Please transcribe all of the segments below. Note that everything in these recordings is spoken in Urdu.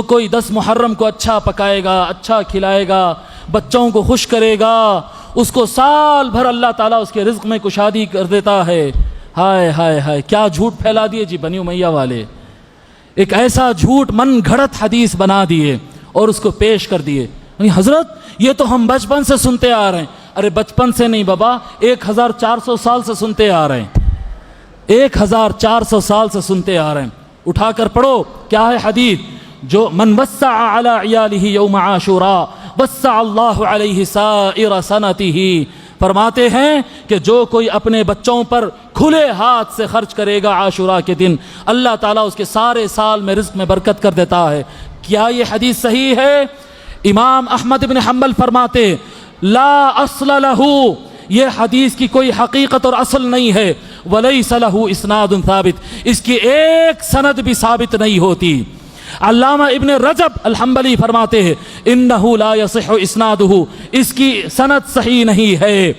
جو کوئی 10 محرم کو اچھا پکائے گا، اچھا کھلائے گا، بچوں کو خوش کرے گا، اس کو سال بھر اللہ تعالیٰ اس کے رزق میں کشادگی کر دیتا ہے۔ ہائے ہائے ہائے، کیا جھوٹ پھیلا دیے جی بنی امیہ والے، ایک ایسا جھوٹ من گھڑت حدیث بنا دیے اور اس کو پیش کر دیے۔ حضرت یہ تو ہم بچپن سے سنتے آ رہے ہیں۔ ارے بچپن سے نہیں بابا، 1400 سال سے سنتے آ رہے ہیں، 1400 سال سے سنتے آ رہے ہیں۔ اٹھا کر پڑھو، کیا ہے حدیث؟ جو من وسع علی عیالہ یوم عاشوراء وسع اللہ علیہ سائر سنتہ، فرماتے ہیں کہ جو کوئی اپنے بچوں پر کھلے ہاتھ سے خرچ کرے گا عاشوراء کے دن، اللہ تعالیٰ اس کے سارے سال میں رزق میں برکت کر دیتا ہے۔ کیا یہ حدیث صحیح ہے؟ امام احمد بن حنبل فرماتے لا اصل لہ، یہ حدیث کی کوئی حقیقت اور اصل نہیں ہے، ولیس لہ اسناد ثابت، اس کی ایک سند بھی ثابت نہیں ہوتی۔ علامہ ابن رجب الحنبلی فرماتے ہیں انہ لا یصح اسنادہ، اس کی سند صحیح نہیں ہے۔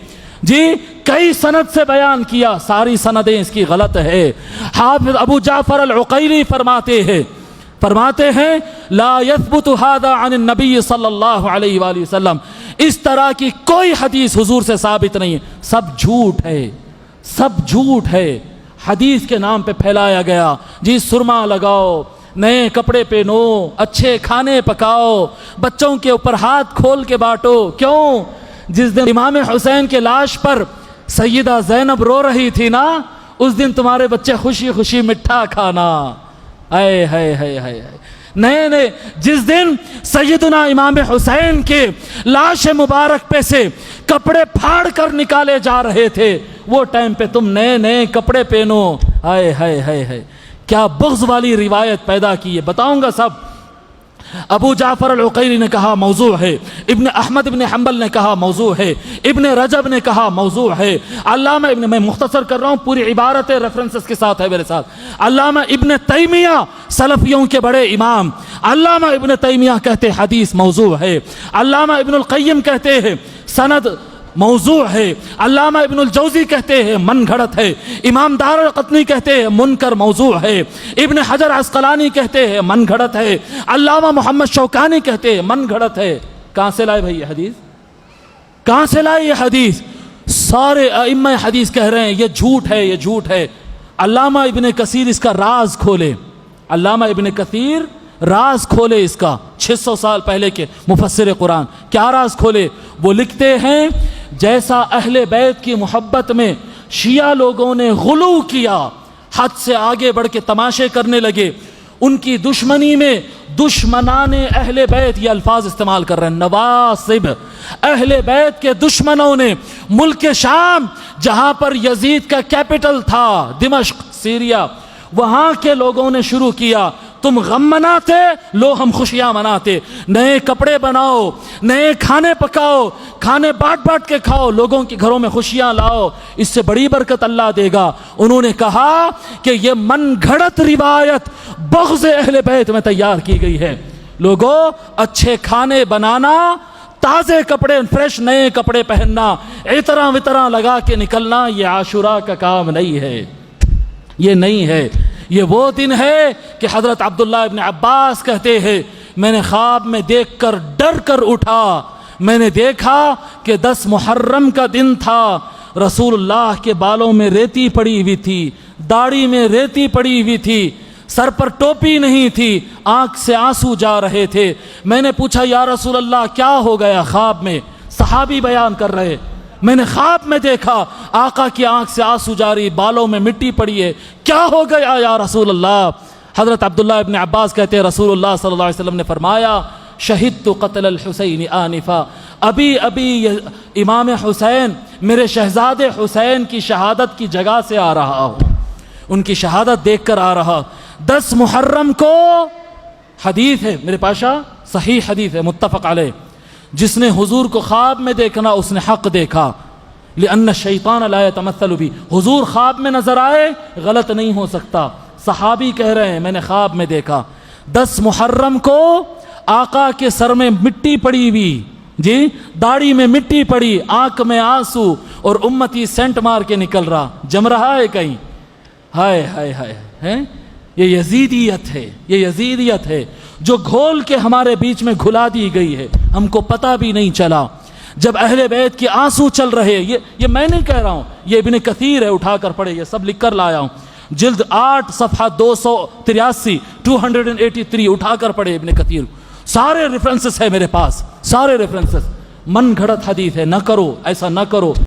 جی کئی سند سے بیان کیا، ساری سندیں اس کی غلط ہے۔ حافظ ابو جعفر العقیلی فرماتے ہیں لا یثبت ھذا عن النبی صلی اللہ علیہ وآلہ وسلم، اس طرح کی کوئی حدیث حضور سے ثابت نہیں ہے، سب جھوٹ ہے، سب جھوٹ ہے، حدیث کے نام پہ پھیلایا گیا۔ جی سرما لگاؤ، نئے کپڑے پہنو، اچھے کھانے پکاؤ، بچوں کے اوپر ہاتھ کھول کے بانٹو۔ کیوں؟ جس دن امام حسین کے لاش پر سیدہ زینب رو رہی تھی نا، اس دن تمہارے بچے خوشی خوشی مٹھا کھانا۔ اے ہے ہے ہے نئے جس دن سیدنا امام حسین کے لاش مبارک پہ سے کپڑے پھاڑ کر نکالے جا رہے تھے، وہ ٹائم پہ تم نئے کپڑے پہنو۔ ہائے ہائے ہائے ہائے، کیا بغض والی روایت پیدا کی ہے، بتاؤں گا سب۔ ابو جعفر العقیلی نے کہا موضوع ہے، ابن احمد ابن حنبل نے کہا موضوع ہے، ابن رجب نے کہا موضوع ہے، علامہ میں مختصر کر رہا ہوں، پوری عبارت ریفرنسز کے ساتھ ہے میرے ساتھ۔ علامہ ابن تیمیہ سلفیوں کے بڑے امام، علامہ ابن تیمیہ کہتے حدیث موضوع ہے، علامہ ابن القیم کہتے ہیں سند موضوع ہے، علامہ ابن الجوزی کہتے ہیں من گھڑت ہے، امام دار القطنی کہتے ہیں منکر موضوع ہے، ابن حجر عسقلانی کہتے ہیں من گھڑت ہے، علامہ محمد شوکانی کہتے ہیں من گھڑت ہے۔ کہاں سے لائے بھائی یہ حدیث؟ کہاں سے لائے یہ حدیث؟ سارے ائمہ حدیث کہہ رہے ہیں یہ جھوٹ ہے، یہ جھوٹ ہے۔ علامہ ابن کثیر اس کا راز کھولے، علامہ ابن کثیر راز کھولے اس کا، 600 سال پہلے کے مفسر قرآن، کیا راز کھولے؟ وہ لکھتے ہیں جیسا اہل بیت کی محبت میں شیعہ لوگوں نے غلو کیا، حد سے آگے بڑھ کے تماشے کرنے لگے، ان کی دشمنی میں دشمنان اہل بیت یہ الفاظ استعمال کر رہے ہیں، نواصب، اہل بیت کے دشمنوں نے ملک شام جہاں پر یزید کا کیپٹل تھا دمشق سیریا، وہاں کے لوگوں نے شروع کیا تم غم مناتے لو ہم خوشیاں مناتے، نئے کپڑے بناؤ، نئے کھانے پکاؤ، کھانے بانٹ کے کھاؤ، لوگوں کے گھروں میں خوشیاں لاؤ، اس سے بڑی برکت اللہ دے گا۔ انہوں نے کہا کہ یہ من گھڑت روایت بغض اہل بیت میں تیار کی گئی ہے۔ لوگوں اچھے کھانے بنانا، تازے کپڑے فریش نئے کپڑے پہننا، عطراں وطراں لگا کے نکلنا، یہ عاشوراء کا کام نہیں ہے، یہ نہیں ہے۔ یہ وہ دن ہے کہ حضرت عبداللہ ابن عباس کہتے ہیں میں نے خواب میں دیکھ کر ڈر کر اٹھا، میں نے دیکھا کہ 10 محرم کا دن تھا، رسول اللہ کے بالوں میں ریتی پڑی ہوئی تھی، داڑھی میں ریتی پڑی ہوئی تھی، سر پر ٹوپی نہیں تھی، آنکھ سے آنسو جا رہے تھے۔ میں نے پوچھا یا رسول اللہ کیا ہو گیا؟ خواب میں صحابی بیان کر رہے، میں نے خواب میں دیکھا آقا کی آنکھ سے آنسو جاری، بالوں میں مٹی پڑی ہے، کیا ہو گیا یا رسول اللہ؟ حضرت عبداللہ ابن عباس کہتے ہیں رسول اللہ صلی اللہ علیہ وسلم نے فرمایا شہدت قتل الحسین آنفا، ابھی امام حسین میرے شہزادے حسین کی شہادت کی جگہ سے آ رہا ہوں، ان کی شہادت دیکھ کر آ رہا۔ 10 محرم کو حدیث ہے میرے پاشا، صحیح حدیث ہے متفق علیہ، جس نے حضور کو خواب میں دیکھنا اس نے حق دیکھا، لأن الشیطان لا يتمثل بھی، حضور خواب میں نظر آئے غلط نہیں ہو سکتا۔ صحابی کہہ رہے ہیں میں نے خواب میں دیکھا 10 محرم کو آقا کے سر میں مٹی پڑی ہوئی، جی داڑھی میں مٹی پڑی، آنکھ میں آنسو، اور امتی سینٹ مار کے نکل رہا، جم رہا ہے کہیں۔ ہائے ہائے ہائے، یہ یزیدیت ہے، یہ یزیدیت ہے۔ جو گھول کے ہمارے بیچ میں گھلا دی گئی ہے، ہم کو پتہ بھی نہیں چلا. جب اہل بیت کے آنسو چل رہے، یہ میں نہیں کہہ رہا ہوں، یہ ابن کثیر ہے، اٹھا کر پڑھے، یہ سب لکھ کر لایا ہوں، جلد 8 صفحہ 283 283 اٹھا کر پڑھے ابن کثیر. سارے ریفرنسز ہے میرے پاس، سارے ریفرنسز. من گھڑت حدیث ہے، نہ کرو، ایسا نہ کرو.